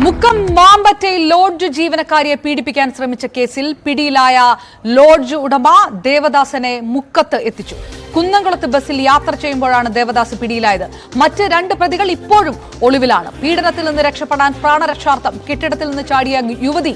Mukkam മാമ്പറ്റയിൽ lodge ജീവനക്കാരിയെ പീഡിപ്പിക്കാൻ ശ്രമിച്ച കേസിൽ പിടിയിലായ ലോഡ്ജ് ഉടമ ദേവദാസനെ മുക്കത്ത് എത്തിച്ചു. കുന്നംകുളത്ത് ബസ്സിൽ യാത്ര ചെയ്യുമ്പോഴാണ് ദേവദാസ് പിടിയിലായത്. മറ്റ് രണ്ട് പ്രതികൾ ഇപ്പോഴും ഒളിവിലാണ്. പീഡനത്തിൽ നിന്ന് രക്ഷപ്പെടാൻ പ്രാണരക്ഷാർത്ഥം കെട്ടിടത്തിൽ നിന്ന് ചാടിയ യുവതി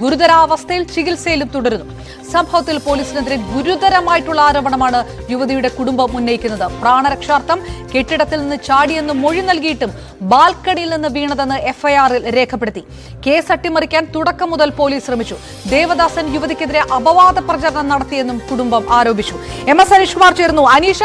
ഗുരുതരാവസ്ഥയിൽ ചികിത്സയിലും തുടരുന്നു. സംഭവത്തിൽ പോലീസിനെതിരെ ഗുരുതരമായിട്ടുള്ള ആരോപണമാണ് യുവതിയുടെ കുടുംബം ഉന്നയിക്കുന്നത്. പ്രാണരക്ഷാർത്ഥം കെട്ടിടത്തിൽ നിന്ന് ചാടിയെന്ന് മൊഴി നൽകിയിട്ടും ബാൽക്കണിയിൽ നിന്ന് വീണതെന്ന് എഫ്ഐആറിൽ രേഖപ്പെടുത്തി. കേസ് അട്ടിമറിക്കാൻ തുടക്കം മുതൽ പോലീസ് ശ്രമിച്ചു. ദേവദാസൻ യുവതിക്കെതിരെ അപവാദ പ്രചരണം നടത്തിയെന്നും കുടുംബം ആരോപിച്ചു. MS അനീഷ് കുമാർ ചേർന്നു. അനീഷ,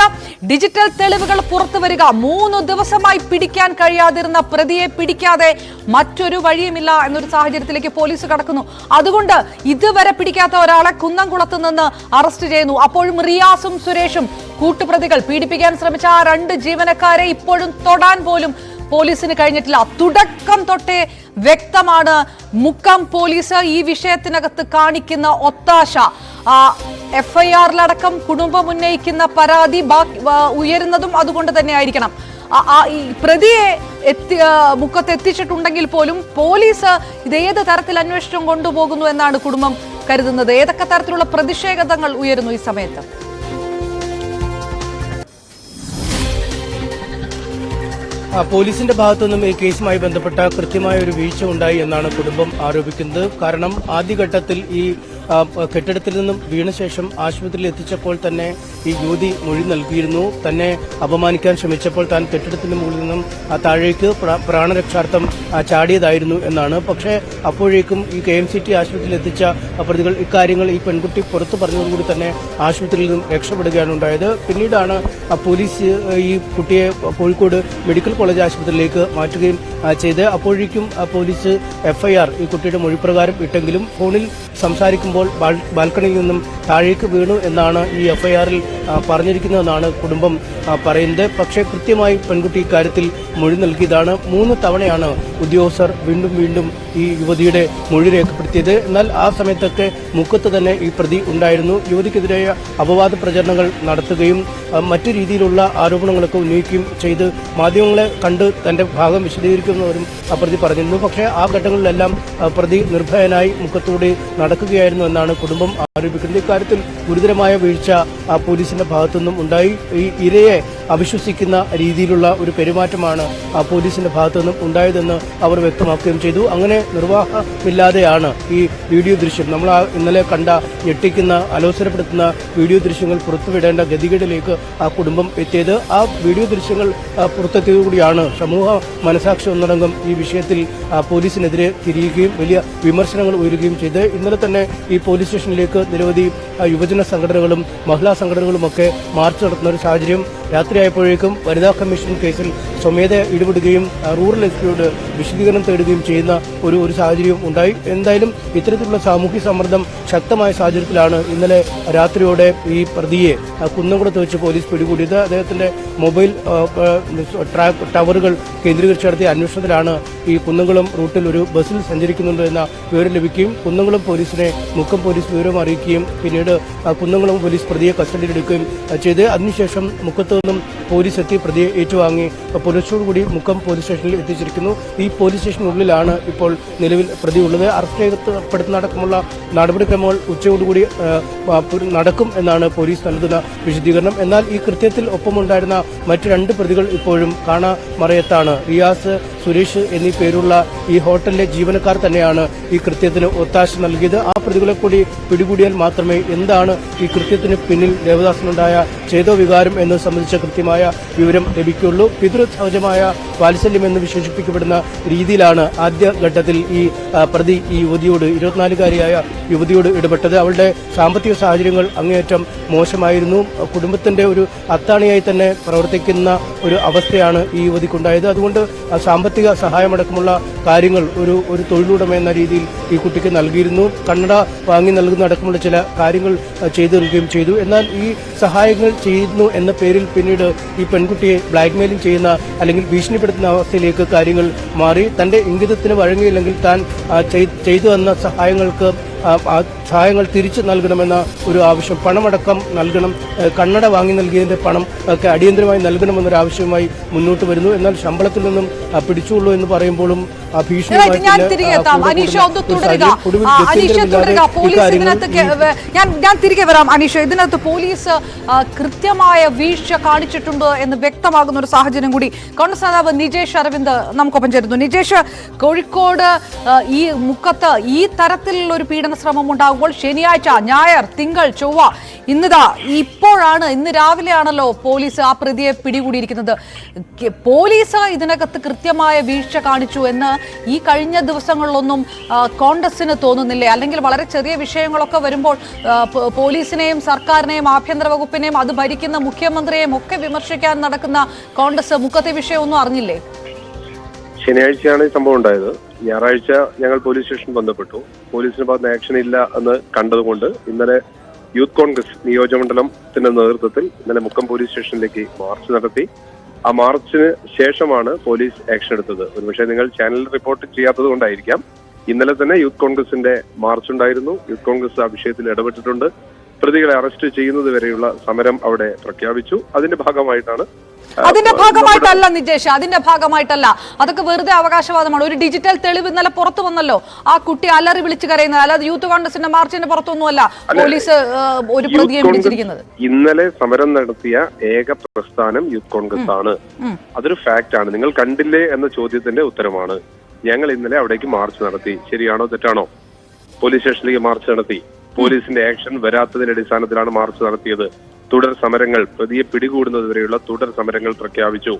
ഡിജിറ്റൽ തെളിവുകൾ പുറത്തുവരിക, 3 ദിവസമായി പിടിക്കാൻ കഴിയാതിരുന്ന പ്രതിയെ പിടിക്കാതെ മറ്റൊരു വഴിയുമില്ല എന്നൊരു സാഹചര്യത്തിലേക്ക് പോലീസ് കടക്കുന്നു. അതുകൊണ്ട് ഇതുവരെ പിടിക്കാത്ത ഒരാളെ കുന്നംകുളത്ത് നിന്ന് അറസ്റ്റ് ചെയ്യുന്നു. അപ്പോഴും റിയാസും സുരേഷും കൂട്ടുപ്രതികൾ. പീഡിപ്പിക്കാൻ ശ്രമിച്ച ആ 2 ജീവനക്കാരെ ഇപ്പോഴും തൊടാൻ പോലും പോലീസിന് കഴിഞ്ഞിട്ടില്ല. തുടക്കം തൊട്ടേ വ്യക്തമാണ് മുക്കം പോലീസ് ഈ വിഷയത്തിനകത്ത് കാണിക്കുന്ന ഒത്താശ. എഫ്ഐആറിലടക്കം കുടുംബം ഉന്നയിക്കുന്ന പരാതി ഉയരുന്നതും അതുകൊണ്ട് തന്നെ ആയിരിക്കണം. ഈ പ്രതിയെ മുക്കത്ത് എത്തിച്ചിട്ടുണ്ടെങ്കിൽ പോലും പോലീസ് ഇതേത് തരത്തിൽ അന്വേഷണം കൊണ്ടുപോകുന്നു എന്നാണ് കുടുംബം കരുതുന്നത്. ഏതൊക്കെ തരത്തിലുള്ള പ്രതിഷേധങ്ങൾ ഉയരുന്നു ഈ സമയത്ത്? പോലീസിന്റെ ഭാഗത്തുനിന്നും ഈ കേസുമായി ബന്ധപ്പെട്ട കൃത്യമായ ഒരു വീഴ്ച ഉണ്ടായി എന്നാണ് കുടുംബം ആരോപിക്കുന്നത്. കാരണം ആദ്യഘട്ടത്തിൽ ഈ കെട്ടിടത്തിൽ നിന്നും വീണ ശേഷം ആശുപത്രിയിൽ എത്തിച്ചപ്പോൾ തന്നെ ഈ യുവതി മൊഴി നൽകിയിരുന്നു. തന്നെ അപമാനിക്കാൻ ശ്രമിച്ചപ്പോൾ താൻ കെട്ടിടത്തിന്റെ മുകളിൽ നിന്നും താഴേക്ക് പ്രാണരക്ഷാർത്ഥം ചാടിയതായിരുന്നു എന്നാണ്. പക്ഷേ അപ്പോഴേക്കും ഈ KMCT ആശുപത്രിയിൽ എത്തിച്ച പ്രതികൾ ഇക്കാര്യങ്ങൾ ഈ പെൺകുട്ടി പുറത്തു പറഞ്ഞതോടുകൂടി തന്നെ ആശുപത്രിയിൽ നിന്നും രക്ഷപ്പെടുകയാണ് ഉണ്ടായത്. പിന്നീടാണ് പോലീസ് ഈ കുട്ടിയെ കോഴിക്കോട് മെഡിക്കൽ കോളേജ് ആശുപത്രിയിലേക്ക് മാറ്റുകയും ചെയ്ത്. അപ്പോഴേക്കും പോലീസ് FIR ഈ കുട്ടിയുടെ മൊഴിപ്രകാരം ഇട്ടെങ്കിലും ഫോണിൽ സംസാരിക്കുമ്പോൾ ബാൽക്കണിയിൽ നിന്നും താഴേക്ക് വീണു എന്നാണ് ഈ FIRൽ പറഞ്ഞിരിക്കുന്നതെന്നാണ് കുടുംബം പറയുന്നത്. പക്ഷേ കൃത്യമായി പെൺകുട്ടി ഇക്കാര്യത്തിൽ മൊഴി നൽകിയതാണ്. 3 തവണയാണ് ഉദ്യോഗസ്ഥർ വീണ്ടും വീണ്ടും ഈ യുവതിയുടെ മൊഴി രേഖപ്പെടുത്തിയത്. എന്നാൽ ആ സമയത്തൊക്കെ മുക്കത്ത് തന്നെ ഈ പ്രതി ഉണ്ടായിരുന്നു. യുവതിക്കെതിരായ അപവാദ പ്രചരണങ്ങൾ നടത്തുകയും മറ്റു രീതിയിലുള്ള ആരോപണങ്ങളൊക്കെ ഉന്നയിക്കുകയും ചെയ്ത് മാധ്യമങ്ങളെ കണ്ട് തന്റെ ഭാഗം വിശദീകരിക്കുന്നവരും പ്രതി പറഞ്ഞിരുന്നു. പക്ഷേ ആ ഘട്ടങ്ങളിലെല്ലാം പ്രതി നിർഭയനായി മുക്കത്തൂടെ നടക്കുകയായിരുന്നു എന്നാണ് കുടുംബം ആരോപിക്കുന്നത്. ഇക്കാര്യത്തിൽ ഗുരുതരമായ വീഴ്ച പോലീസിന്റെ ഭാഗത്തുനിന്നും ഉണ്ടായി. ഈ ഇരയെ അവിശ്വസിക്കുന്ന രീതിയിലുള്ള ഒരു പെരുമാറ്റമാണ് പോലീസിന്റെ ഭാഗത്തുനിന്നും ഉണ്ടായതെന്ന് അവർ വ്യക്തമാക്കുകയും ചെയ്തു. അങ്ങനെ നിർവാഹമില്ലാതെയാണ് ഈ വീഡിയോ ദൃശ്യം, നമ്മൾ ഇന്നലെ കണ്ട ഞെട്ടിക്കുന്ന അലോസരപ്പെടുത്തുന്ന വീഡിയോ ദൃശ്യങ്ങൾ പുറത്തുവിടേണ്ട ഗതികേടിലേക്ക് ആ കുടുംബം എത്തിയത്. ആ വീഡിയോ ദൃശ്യങ്ങൾ പുറത്തെത്തിയതോടുകൂടിയാണ് സമൂഹ മനസാക്ഷി ഒന്നടങ്കം ഈ വിഷയത്തിൽ പോലീസിനെതിരെ തിരിയുകയും വലിയ വിമർശനങ്ങൾ ഉയരുകയും ചെയ്ത്. ഇന്നലെ തന്നെ ഈ പോലീസ് സ്റ്റേഷനിലേക്ക് നിരവധി യുവജന സംഘടനകളും മഹിളാ സംഘടനകളുമൊക്കെ മാർച്ച് നടത്തുന്ന ഒരു സാഹചര്യം രാത്രിയായപ്പോഴേക്കും വനിതാ കമ്മീഷൻ കേസിൽ സ്വമേധ ഇടപെടുകയും റൂറൽ എസ്പിയോട് വിശദീകരണം തേടുകയും ചെയ്യുന്ന ഒരു സാഹചര്യം ഉണ്ടായി. എന്തായാലും ഇത്തരത്തിലുള്ള സാമൂഹ്യ സമ്മർദ്ദം ശക്തമായ സാഹചര്യത്തിലാണ് ഇന്നലെ രാത്രിയോടെ ഈ പ്രതിയെ കുന്നംകുളത്ത് വെച്ച് പോലീസ് പിടികൂടിയത്. അദ്ദേഹത്തിന്റെ മൊബൈൽ ടവറുകൾ കേന്ദ്രീകരിച്ച് നടത്തിയ അന്വേഷണത്തിലാണ് ഈ കുന്നംകുളം റൂട്ടിൽ ഒരു ബസ്സിൽ സഞ്ചരിക്കുന്നുണ്ട് എന്ന വിവരം ലഭിക്കുകയും കുന്നംകുളം പോലീസിനെ മുക്കം പോലീസ് വിവരം അറിയിക്കുകയും പിന്നീട് കുന്നംകുളം പോലീസ് പ്രതിയെ കസ്റ്റഡിയിലെടുക്കുകയും ചെയ്ത്. അതിനുശേഷം മുക്കത്ത് നിന്നും പോലീസ് എത്തി പ്രതിയെ ഏറ്റുവാങ്ങി പുലർച്ചയോടുകൂടി മുക്കം പോലീസ് സ്റ്റേഷനിൽ എത്തിച്ചിരിക്കുന്നു. ഈ പോലീസ് സ്റ്റേഷനുള്ളിലാണ് ഇപ്പോൾ നിലവിൽ പ്രതി ഉള്ളത്. അറസ്റ്റ് രേഖപ്പെടുത്തുന്നതടക്കമുള്ള നടപടിക്രമങ്ങൾ ഉച്ചയോടുകൂടി നടക്കും എന്നാണ് പോലീസ് നൽകുന്ന വിശദീകരണം. എന്നാൽ ഈ കൃത്യത്തിൽ ഒപ്പമുണ്ടായിരുന്ന മറ്റ് 2 പ്രതികൾ ഇപ്പോഴും കാണാമറയത്താണ്. റിയാസ്, സുരേഷ് എന്നീ പേരുള്ള ഈ ഹോട്ടലിലെ ജീവനക്കാർ തന്നെയാണ് ഈ കൃത്യത്തിന് ഒത്താശ നൽകിയത്. ആ പ്രതികളെ കൂടി പിടികൂടിയാൽ മാത്രമേ എന്താണ് ഈ കൃത്യത്തിന് പിന്നിൽ ദേവദാസിനുണ്ടായ ചേതോവികാരം എന്ന് സംബന്ധിച്ച കൃത്യമായ വിവരം ലഭിക്കുകയുള്ളൂ. പിതൃസഹജമായ വാത്സല്യം എന്ന് വിശേഷിപ്പിക്കപ്പെടുന്ന രീതിയിലാണ് ആദ്യഘട്ടത്തിൽ ഈ പ്രതി ഈ യുവതിയോട് 24-കാരിയായ യുവതിയോട് ഇടപെട്ടത്. അവളുടെ സാമ്പത്തിക സാഹചര്യങ്ങൾ അങ്ങേയറ്റം മോശമായിരുന്നു. കുടുംബത്തിന്റെ ഒരു അത്താണിയായി തന്നെ പ്രവർത്തിക്കുന്ന ഒരു അവസ്ഥയാണ് ഈ യുവതിക്കുണ്ടായത്. അതുകൊണ്ട് സാമ്പത്തിക സഹായമടക്കമുള്ള കാര്യങ്ങൾ ഒരു തൊഴിലുടമ എന്ന രീതിയിൽ ഈ കുട്ടിക്ക് നൽകിയിരുന്നു. കണ്ണട വാങ്ങി നൽകുന്ന അടക്കമുള്ള ചില കാര്യങ്ങൾ ചെയ്തു നൽകുകയും ചെയ്തു. എന്നാൽ ഈ സഹായങ്ങൾ ചെയ്യുന്നു എന്ന പേരിൽ പിന്നീട് ഈ പെൺകുട്ടിയെ ബ്ലാക്ക്മെയിലിംഗ് ചെയ്യുന്ന അല്ലെങ്കിൽ ഭീഷണിപ്പെടുത്തുന്ന അവസ്ഥയിലേക്ക് കാര്യങ്ങൾ മാറി. തന്റെ ഇംഗിതത്തിന് വഴങ്ങിയില്ലെങ്കിൽ താൻ ചെയ്തു വന്ന സഹായങ്ങൾക്ക് സഹായങ്ങൾ തിരിച്ചു നൽകണമെന്ന ഒരു ആവശ്യം, പണമടക്കം നൽകണം, കണ്ണട വാങ്ങി നൽകിയതിന്റെ പണം ഒക്കെ അടിയന്തരമായി നൽകണമെന്നൊരു ആവശ്യവുമായി മുന്നോട്ട് വരുന്നു. എന്നാൽ ശമ്പളത്തിൽ നിന്നും പിടിച്ചുള്ളൂ എന്ന് പറയുമ്പോഴും ഞാൻ തിരികെ വരാം. അനീഷ്, ഇതിനകത്ത് പോലീസ് കൃത്യമായ വീഴ്ച കാണിച്ചിട്ടുണ്ട് എന്ന് വ്യക്തമാകുന്ന ഒരു സാഹചര്യം കൂടി കോൺഗ്രസ് നേതാവ് നിജേഷ് അരവിന്ദ് നമുക്കൊപ്പം ചേരുന്നു. നിജേഷ്, കോഴിക്കോട് ഈ മുക്കത്ത് ഈ തരത്തിലുള്ള ഒരു പീഡന ശ്രമം ഉണ്ടാകുമ്പോൾ ശനിയാഴ്ച, ഞായർ, തിങ്കൾ, ചൊവ്വ, ഇന്ന് രാവിലെയാണല്ലോ പോലീസ് ആ പ്രതിയെ പിടികൂടിയിരിക്കുന്നത്. പോലീസ് ഇതിനകത്ത് കൃത്യമായ വീഴ്ച കാണിച്ചു എന്ന് ഈ കഴിഞ്ഞ ദിവസങ്ങളിലൊന്നും കോൺഗ്രസിന് തോന്നുന്നില്ലേ? അല്ലെങ്കിൽ വളരെ ചെറിയ വിഷയങ്ങളൊക്കെ വരുമ്പോൾ പോലീസിനെയും സർക്കാരിനെയും ആഭ്യന്തര വകുപ്പിനെയും അത് ഭരിക്കുന്ന മുഖ്യമന്ത്രിയെയും ഒക്കെ വിമർശിക്കാൻ നടക്കുന്ന കോൺഗ്രസ് മുക്കത്തെ വിഷയമൊന്നും അറിഞ്ഞില്ലേ? ശനിയാഴ്ചയാണ് ഈ സംഭവം ഉണ്ടായത്. ഞായറാഴ്ച ഞങ്ങൾ പോലീസ് സ്റ്റേഷൻ ബന്ധപ്പെട്ടു. പോലീസിന് ഭാഗത്ത് ആക്ഷൻ ഇല്ല എന്ന് കണ്ടതുകൊണ്ട് ഇന്നലെ യൂത്ത് കോൺഗ്രസ് നിയോജകമണ്ഡലത്തിന്റെ നേതൃത്വത്തിൽ ഇന്നലെ മുക്കം പോലീസ് സ്റ്റേഷനിലേക്ക് മാർച്ച് നടത്തി. ആ മാർച്ചിന് ശേഷമാണ് പോലീസ് ആക്ഷൻ എടുത്തത്. ഒരുപക്ഷെ നിങ്ങൾ ചാനലിൽ റിപ്പോർട്ട് ചെയ്യാത്തത് കൊണ്ടായിരിക്കാം. ഇന്നലെ തന്നെ യൂത്ത് കോൺഗ്രസിന്റെ മാർച്ച് ഉണ്ടായിരുന്നു. യൂത്ത് കോൺഗ്രസ് ആ വിഷയത്തിൽ ഇടപെട്ടിട്ടുണ്ട്. പ്രതികളെ അറസ്റ്റ് ചെയ്യുന്നത് വരെയുള്ള സമരം അവിടെ പ്രഖ്യാപിച്ചു. അതിന്റെ ഭാഗമായിട്ടല്ല നിജേഷ്, അതിന്റെ ഭാഗമായിട്ടല്ല. അതൊക്കെ വെറുതെ അവകാശവാദമാണ്. ഒരു ഡിജിറ്റൽ തെളിവ് ഇന്നലെ പുറത്തു വന്നല്ലോ, ആ കുട്ടി അലറി വിളിച്ചു കരയുന്നത്. അല്ലാതെ യൂത്ത് കോൺഗ്രസിന്റെ മാർച്ചിന്റെ പുറത്തൊന്നുമല്ല പോലീസ് ഒരു പ്രതിയെ വിളിച്ചിരിക്കുന്നത്. ഇന്നലെ സമരം നടത്തിയ ഏക പ്രസ്ഥാനം യൂത്ത് കോൺഗ്രസ് ആണ്. അതൊരു ഫാക്ട് ആണ്. നിങ്ങൾ കണ്ടില്ലേ എന്ന ചോദ്യത്തിന്റെ ഉത്തരമാണ്. ഞങ്ങൾ ഇന്നലെ അവിടേക്ക് മാർച്ച് നടത്തി. ശരിയാണോ തെറ്റാണോ? പോലീസ് സ്റ്റേഷനിലേക്ക് മാർച്ച് നടത്തി. പോലീസിന്റെ ആക്ഷൻ വരാത്തതിന്റെ അടിസ്ഥാനത്തിലാണ് മാർച്ച് നടത്തിയത്. തുടർ സമരങ്ങൾ, പ്രതിയെ പിടികൂടുന്നത് വരെയുള്ള തുടർ സമരങ്ങൾ പ്രഖ്യാപിച്ചു.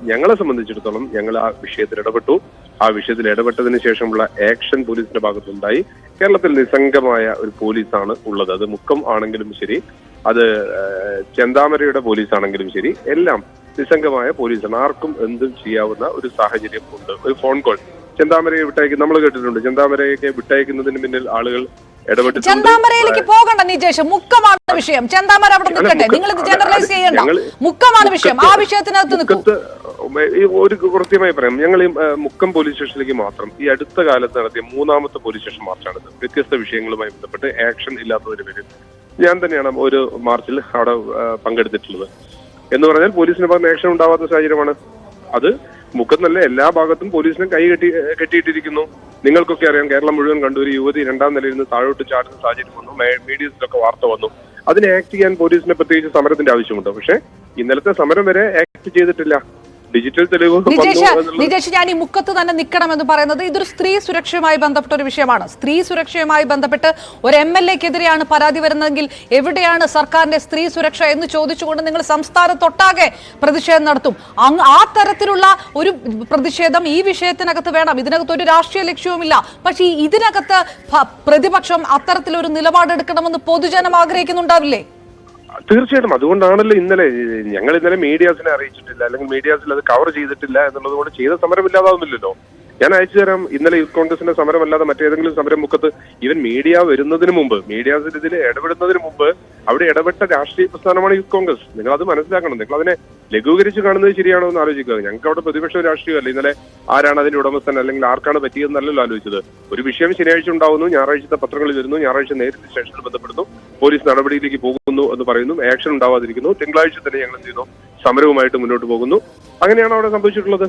ഞങ്ങളെ സംബന്ധിച്ചിടത്തോളം ഞങ്ങൾ ആ വിഷയത്തിൽ ഇടപെട്ടു. ആ വിഷയത്തിൽ ഇടപെട്ടതിന് ശേഷമുള്ള ആക്ഷൻ പോലീസിന്റെ ഭാഗത്തുണ്ടായി. കേരളത്തിൽ നിസ്സംഗമായ ഒരു പോലീസാണ് ഉള്ളത്. അത് മുക്കം ആണെങ്കിലും ശരി, അത് ചെന്താമരയുടെ പോലീസ് ആണെങ്കിലും ശരി, എല്ലാം നിസ്സംഗമായ പോലീസാണ്. ആർക്കും എന്തും ചെയ്യാവുന്ന ഒരു സാഹചര്യം ഉണ്ട്. ഒരു ഫോൺ കോൾ ചെന്താമരയെ വിട്ടയക്കും, നമ്മൾ കേട്ടിട്ടുണ്ട്. ചെന്താമരയൊക്കെ വിട്ടയക്കുന്നതിന് പിന്നിൽ ആളുകൾ ഇടപെട്ട്. ചെന്താമരയിലേക്ക് പോകണ്ട നിജേഷ്, മുക്കമാണ് വിഷയം. ചെന്താമര അവിടെ നിൽക്കട്ടെ, നിങ്ങൾ ഇത് ജനറലൈസ് ചെയ്യണ്ട. മുക്കമാണ് വിഷയം, ആ വിഷയത്തിനകത്ത് നിൽക്കും. ഒരു കൃത്യമായി പറയാം, ഞങ്ങൾ ഈ മുക്കം പോലീസ് സ്റ്റേഷനിലേക്ക് മാത്രം ഈ അടുത്ത കാലത്ത് നടത്തിയ 3ാമത്തെ പോലീസ് സ്റ്റേഷൻ മാർച്ചാണിത്. വ്യത്യസ്ത വിഷയങ്ങളുമായി ബന്ധപ്പെട്ട് ആക്ഷൻ ഇല്ലാത്തതിന് പേരിൽ ഞാൻ തന്നെയാണ് ഒരു മാർച്ചിൽ അവിടെ പങ്കെടുത്തിട്ടുള്ളത്. എന്ന് പറഞ്ഞാൽ പോലീസിന് ഭാഗത്ത് ആക്ഷൻ ഉണ്ടാവാത്ത സാഹചര്യമാണ് അത്. മുക്കത്തല്ല, എല്ലാ ഭാഗത്തും പോലീസിനെ കെട്ടിയിട്ടിരിക്കുന്നു. നിങ്ങൾക്കൊക്കെ അറിയാം, കേരളം മുഴുവൻ കണ്ടു ഒരു യുവതി 2ാം നിലയിൽ നിന്ന് താഴോട്ട് ചാടുന്ന സാഹചര്യം വന്നു. മീഡിയസിലൊക്കെ വാർത്ത വന്നു. അതിനെ ആക്ട് ചെയ്യാൻ പോലീസിനെ പ്രത്യേകിച്ച് സമരത്തിന്റെ ആവശ്യമുണ്ടോ? പക്ഷെ ഇന്നലത്തെ സമരം വരെ ആക്ട് ചെയ്തിട്ടില്ല. ഡിജിറ്റൽ തെളിവ്. നിജേഷ്, ഞാൻ ഈ മുക്കത്ത് തന്നെ നിൽക്കണമെന്ന് പറയുന്നത് ഇതൊരു സ്ത്രീ സുരക്ഷയുമായി ബന്ധപ്പെട്ട ഒരു വിഷയമാണ്. സ്ത്രീ സുരക്ഷയുമായി ബന്ധപ്പെട്ട് ഒരു MLA-ക്കെതിരെയാണ് പരാതി വരുന്നതെങ്കിൽ എവിടെയാണ് സർക്കാരിന്റെ സ്ത്രീ സുരക്ഷ എന്ന് ചോദിച്ചുകൊണ്ട് നിങ്ങൾ സംസ്ഥാനത്തൊട്ടാകെ പ്രതിഷേധം നടത്തും. ആ തരത്തിലുള്ള ഒരു പ്രതിഷേധം ഈ വിഷയത്തിനകത്ത് വേണം. ഇതിനകത്ത് ഒരു രാഷ്ട്രീയ ലക്ഷ്യവുമില്ല. പക്ഷേ ഇതിനകത്ത് പ്രതിപക്ഷം അത്തരത്തിലൊരു നിലപാടെടുക്കണമെന്ന് പൊതുജനം ആഗ്രഹിക്കുന്നുണ്ടാവില്ലേ? തീർച്ചയായിട്ടും. അതുകൊണ്ടാണല്ലോ ഞങ്ങൾ ഇന്നലെ മീഡിയാസിനെ അറിയിച്ചിട്ടില്ല, അല്ലെങ്കിൽ മീഡിയാസിൽ അത് കവർ ചെയ്തിട്ടില്ല എന്നുള്ളത് കൊണ്ട് ചെയ്ത സമരം ഇല്ലാതാവുന്നില്ലല്ലോ. ഞാൻ അയച്ചു തരാം. ഇന്നലെ യൂത്ത് കോൺഗ്രസിന്റെ സമരമല്ലാതെ മറ്റേതെങ്കിലും സമരം മുക്കത്ത് ഈവൻ മീഡിയ വരുന്നതിന് മുമ്പ്, മീഡിയാസിൽ ഇതിൽ ഇടപെടുന്നതിന് മുമ്പ് അവിടെ ഇടപെട്ട രാഷ്ട്രീയ പ്രസ്ഥാനമാണ് യൂത്ത് കോൺഗ്രസ്. നിങ്ങൾ അത് മനസ്സിലാക്കണം. നിങ്ങൾ അതിനെ ലഘൂകരിച്ച് കാണുന്നത് ശരിയാണോ എന്ന് ആലോചിക്കുക. ഞങ്ങൾക്ക് അവിടെ പ്രതിപക്ഷ രാഷ്ട്രീയമല്ല. ഇന്നലെ ആരാണ് അതിന്റെ ഉടമസ്ഥൻ, അല്ലെങ്കിൽ ആർക്കാണ് പറ്റിയതെന്നല്ലല്ലോ ആലോചിച്ചത്. ഒരു വിഷയം ശനിയാഴ്ച ഉണ്ടാവുന്നു, ഞായറാഴ്ചത്തെ പത്രങ്ങളിൽ വരുന്നു, ഞായറാഴ്ച നേരിട്ട് സ്റ്റേഷനിൽ ബന്ധപ്പെടുന്നു, പോലീസ് നടപടിയിലേക്ക് പോകുന്നു എന്ന് പറയുന്നു, ആക്ഷൻ ഉണ്ടാവാതിരിക്കുന്നു. തിങ്കളാഴ്ച തന്നെ ഞങ്ങൾ എന്ത് ചെയ്യുന്നു, സമരവുമായിട്ട് മുന്നോട്ട് പോകുന്നു. അങ്ങനെയാണ് അവിടെ സംഭവിച്ചിട്ടുള്ളത്.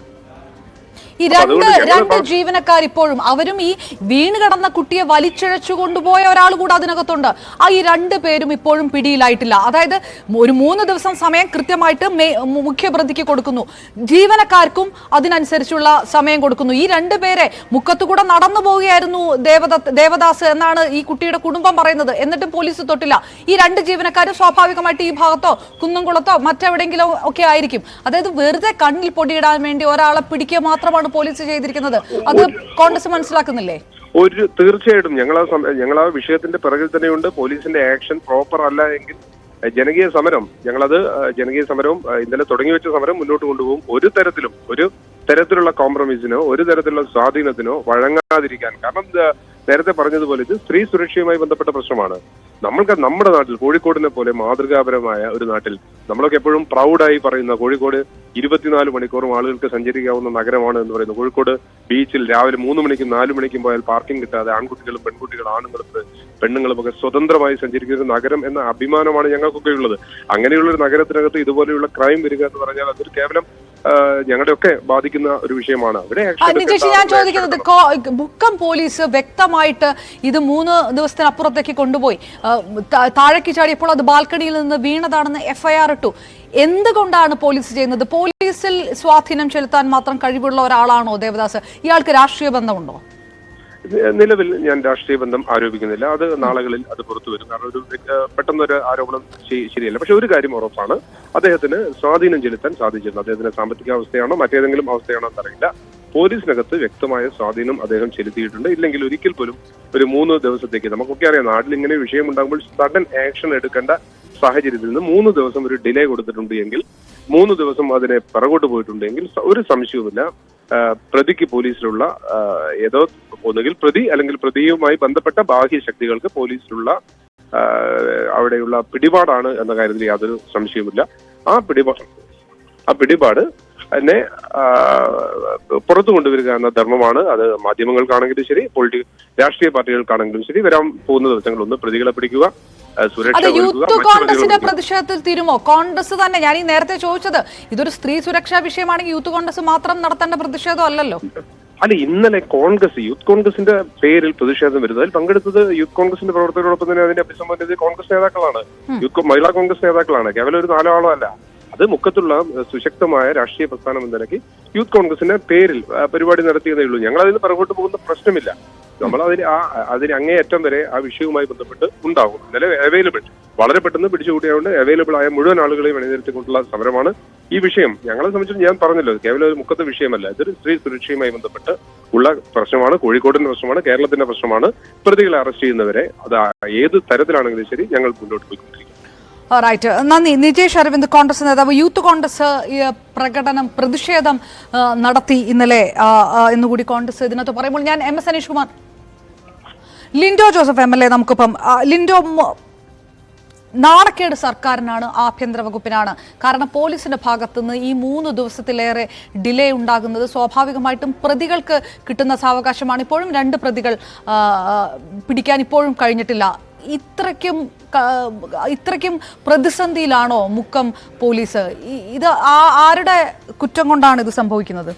ഈ രണ്ട് ജീവനക്കാർ ഇപ്പോഴും അവരും ഈ വീണ് കിടന്ന കുട്ടിയെ വലിച്ചിഴച്ചു കൊണ്ടുപോയ ഒരാൾ കൂടെ അതിനകത്തുണ്ട്. ഈ 2 പേരും ഇപ്പോഴും പിടിയിലായിട്ടില്ല. അതായത് ഒരു 3 ദിവസം സമയം കൃത്യമായിട്ട് മുഖ്യപ്രതിക്ക് കൊടുക്കുന്നു, ജീവനക്കാർക്കും അതിനനുസരിച്ചുള്ള സമയം കൊടുക്കുന്നു. ഈ 2 പേരെ മുക്കത്തുകൂടെ നടന്നു പോവുകയായിരുന്നു ദേവദാസ് എന്നാണ് ഈ കുട്ടിയുടെ കുടുംബം പറയുന്നത്. എന്നിട്ടും പോലീസ് തൊട്ടില്ല. ഈ 2 ജീവനക്കാരും സ്വാഭാവികമായിട്ട് ഈ ഭാഗത്തോ കുന്നംകുളത്തോ മറ്റെവിടെയെങ്കിലും ഒക്കെ ആയിരിക്കും. അതായത് വെറുതെ കണ്ണിൽ പൊടിയിടാൻ വേണ്ടി ഒരാളെ പിടിക്കുക മാത്രമാണ് പോലീസ് ചെയ്തിരിക്കുന്നത്. അത് കോൺഗ്രസ് മനസ്സിലാക്കുന്നില്ലേ? തീർച്ചയായിട്ടും ഞങ്ങൾ ആ വിഷയത്തിന്റെ പിറകിൽ തന്നെയുണ്ട്. പോലീസിന്റെ ആക്ഷൻ പ്രോപ്പർ അല്ല എങ്കിൽ ജനകീയ സമരവും ഇന്നലെ തുടങ്ങി വെച്ച സമരം മുന്നോട്ട് കൊണ്ടുപോകും. ഒരു തരത്തിലുള്ള കോംപ്രമൈസിനോ ഒരു തരത്തിലുള്ള സ്വാധീനത്തിനോ വഴങ്ങാതിരിക്കാൻ. കാരണം നേരത്തെ പറഞ്ഞതുപോലെ ഇത് സ്ത്രീ സുരക്ഷയുമായി ബന്ധപ്പെട്ട പ്രശ്നമാണ്. നമ്മൾക്ക് നമ്മുടെ നാട്ടിൽ കോഴിക്കോടിനെ പോലെ മാതൃകാപരമായ ഒരു നാട്ടിൽ നമ്മളൊക്കെ എപ്പോഴും പ്രൗഡായി പറയുന്ന കോഴിക്കോട് 24 മണിക്കൂറും ആളുകൾക്ക് സഞ്ചരിക്കാവുന്ന നഗരമാണ് എന്ന് പറയുന്നത്. കോഴിക്കോട് ബീച്ചിൽ രാവിലെ 3 മണിക്കും 4 മണിക്കും പോയാൽ പാർക്കിംഗ് കിട്ടാതെ ആൺകുട്ടികളും പെൺകുട്ടികളും ആണുങ്ങളും പെണ്ണുങ്ങളും ഒക്കെ സ്വതന്ത്രമായി സഞ്ചരിക്കുന്ന ഒരു നഗരം എന്ന അഭിമാനമാണ് ഞങ്ങൾക്കൊക്കെ ഉള്ളത്. അങ്ങനെയുള്ള ഒരു നഗരത്തിനകത്ത് ഇതുപോലെയുള്ള ക്രൈം വരിക എന്ന് പറഞ്ഞാൽ അതൊരു കേവലം ഞങ്ങളുടെയൊക്കെ ബാധിക്കുന്ന ഒരു വിഷയമാണ്. അവിടെ ഞാൻ ചോദിക്കുന്നത് മുക്കം പോലീസ് വ്യക്തമായിട്ട് ഇത് 3 ദിവസത്തിനപ്പുറത്തേക്ക് കൊണ്ടുപോയി താഴേക്ക് ചാടിയപ്പോൾ അത് ബാൽക്കണിയിൽ നിന്ന് വീണതാണെന്ന് FIR ഇട്ടു. എന്തുകൊണ്ടാണ് പോലീസ് ചെയ്യുന്നത്? പോലീസിൽ സ്വാധീനം ചെലുത്താൻ മാത്രം കഴിവുള്ള ഒരാളാണോ ദേവദാസ്? ഇയാൾക്ക് രാഷ്ട്രീയ ബന്ധമുണ്ടോ? നിലവിൽ ഞാൻ രാഷ്ട്രീയ ബന്ധം ആരോപിക്കുന്നില്ല. അത് നാളുകളിൽ അത് പുറത്തു വരും. കാരണം ഒരു പെട്ടെന്നൊരു ആരോപണം ശരിയല്ല. പക്ഷെ ഒരു കാര്യം ഉറപ്പാണ്, അദ്ദേഹത്തിന് സ്വാധീനം ചെലുത്താൻ സാധിച്ചിരുന്നു. അദ്ദേഹത്തിന്റെ സാമ്പത്തിക അവസ്ഥയാണോ മറ്റേതെങ്കിലും അവസ്ഥയാണോ എന്നറിയില്ല. പോലീസിനകത്ത് വ്യക്തമായ സ്വാധീനം അദ്ദേഹം ചെലുത്തിയിട്ടുണ്ട്. ഇല്ലെങ്കിൽ ഒരിക്കൽ പോലും ഒരു 3 ദിവസത്തേക്ക്, നമുക്കൊക്കെ അറിയാം നാട്ടിൽ ഇങ്ങനെ വിഷയം ഉണ്ടാകുമ്പോൾ സഡൻ ആക്ഷൻ എടുക്കേണ്ട സാഹചര്യത്തിൽ നിന്ന് 3 ദിവസം ഒരു ഡിലേ കൊടുത്തിട്ടുണ്ട് എങ്കിൽ, 3 ദിവസം അതിനെ പിറകോട്ട് പോയിട്ടുണ്ടെങ്കിൽ ഒരു സംശയവുമില്ല പ്രതിക്ക് പോലീസിലുള്ള ഏതോ ഒന്നുകിൽ പ്രതി അല്ലെങ്കിൽ പ്രതിയുമായി ബന്ധപ്പെട്ട ബാഹ്യ ശക്തികൾക്ക് പോലീസിലുള്ള അവിടെയുള്ള പിടിപാടാണ് എന്ന കാര്യത്തിൽ യാതൊരു സംശയവുമില്ല. ആ പിടിപാട് അതിനെ പുറത്തു കൊണ്ടുവരിക എന്ന ധർമ്മമാണ്. അത് മാധ്യമങ്ങൾക്കാണെങ്കിലും ശരി, രാഷ്ട്രീയ പാർട്ടികൾക്കാണെങ്കിലും ശരി, വരാൻ പോകുന്ന ദിവസങ്ങളൊന്ന് പ്രതികളെ പിടിക്കുക, യൂത്ത് കോൺഗ്രസിന്റെ പ്രതിഷേധത്തിൽ തീരുമോ? കോൺഗ്രസ് തന്നെ, ഞാൻ ഈ നേരത്തെ ചോദിച്ചത്, ഇതൊരു സ്ത്രീ സുരക്ഷാ വിഷയമാണെങ്കിൽ യൂത്ത് കോൺഗ്രസ് മാത്രം നടത്തേണ്ട പ്രതിഷേധം അല്ലല്ലോ. അല്ല, ഇന്നലെ യൂത്ത് കോൺഗ്രസിന്റെ പേരിൽ പ്രതിഷേധം വരുന്നത്, അതിൽ പങ്കെടുത്തത് യൂത്ത് കോൺഗ്രസിന്റെ പ്രവർത്തകരോടൊപ്പം തന്നെ അതിനെ അഭിസംബോധന ചെയ്ത് കോൺഗ്രസ് നേതാക്കളാണ്, മഹിളാ കോൺഗ്രസ് നേതാക്കളാണ്. കേവലം ഒരു 4 ആളോ അല്ല. അത് മുക്കത്തുള്ള സുശക്തമായ രാഷ്ട്രീയ പ്രസ്ഥാനം എന്ന നിലയ്ക്ക് യൂത്ത് കോൺഗ്രസിന്റെ പേരിൽ പരിപാടി നടത്തിയതേ ഉള്ളൂ. ഞങ്ങൾ അതിന് പുറകോട്ട് പോകുന്ന പ്രശ്നമില്ല. നമ്മൾ അതിന് അങ്ങേയറ്റം വരെ ആ വിഷയവുമായി ബന്ധപ്പെട്ട് ഉണ്ടാകും. ഇന്നലെ അവൈലബിൾ, വളരെ പെട്ടെന്ന് പിടിച്ചുകൂട്ടിയാകൊണ്ട് അവൈലബിൾ ആയ മുഴുവൻ ആളുകളെയും അണിനിരത്തിക്കൊണ്ടുള്ള സമരമാണ് ഈ വിഷയം. ഞങ്ങളെ സംബന്ധിച്ച് ഞാൻ പറഞ്ഞല്ലോ, കേവലം ഒരു മുക്കത്തെ വിഷയമല്ല, ഇതൊരു സ്ത്രീ സുരക്ഷയുമായി ബന്ധപ്പെട്ട് ഉള്ള പ്രശ്നമാണ്, കോഴിക്കോടിന്റെ പ്രശ്നമാണ്, കേരളത്തിന്റെ പ്രശ്നമാണ്. പ്രതികളെ അറസ്റ്റ് ചെയ്യുന്നവരെ അത് ഏത് തരത്തിലാണെങ്കിലും ശരി ഞങ്ങൾ മുന്നോട്ട് പോയിക്കൊണ്ടിരിക്കും. റൈറ്റ്, നന്ദി. നിജേഷ് അരവിന്ദ്, കോൺഗ്രസ് നേതാവ്. യൂത്ത് കോൺഗ്രസ് പ്രതിഷേധം നടത്തി ഇന്നലെ എന്നുകൂടി കോൺഗ്രസ് ഇതിനകത്ത് പറയുമ്പോൾ, ഞാൻ MS അനീഷ് കുമാർ, ലിൻഡോ ജോസഫ് MLA നമുക്കിപ്പം. ലിൻഡോ, നാണക്കേട് സർക്കാരിനാണ്, ആഭ്യന്തര വകുപ്പിനാണ്. കാരണം പോലീസിന്റെ ഭാഗത്തുനിന്ന് ഈ 3 ദിവസത്തിലേറെ ഡിലേ ഉണ്ടാകുന്നത് സ്വാഭാവികമായിട്ടും പ്രതികൾക്ക് കിട്ടുന്ന സാവകാശമാണ്. ഇപ്പോഴും 2 പ്രതികൾ പിടിക്കാൻ ഇപ്പോഴും കഴിഞ്ഞിട്ടില്ല. ഇത്രയ്ക്കും പ്രതിസന്ധിയിലാണോ മുക്കം പോലീസ്? ഇത് ആരുടെ കുറ്റം കൊണ്ടാണ് ഇത് സംഭവിക്കുന്നത്?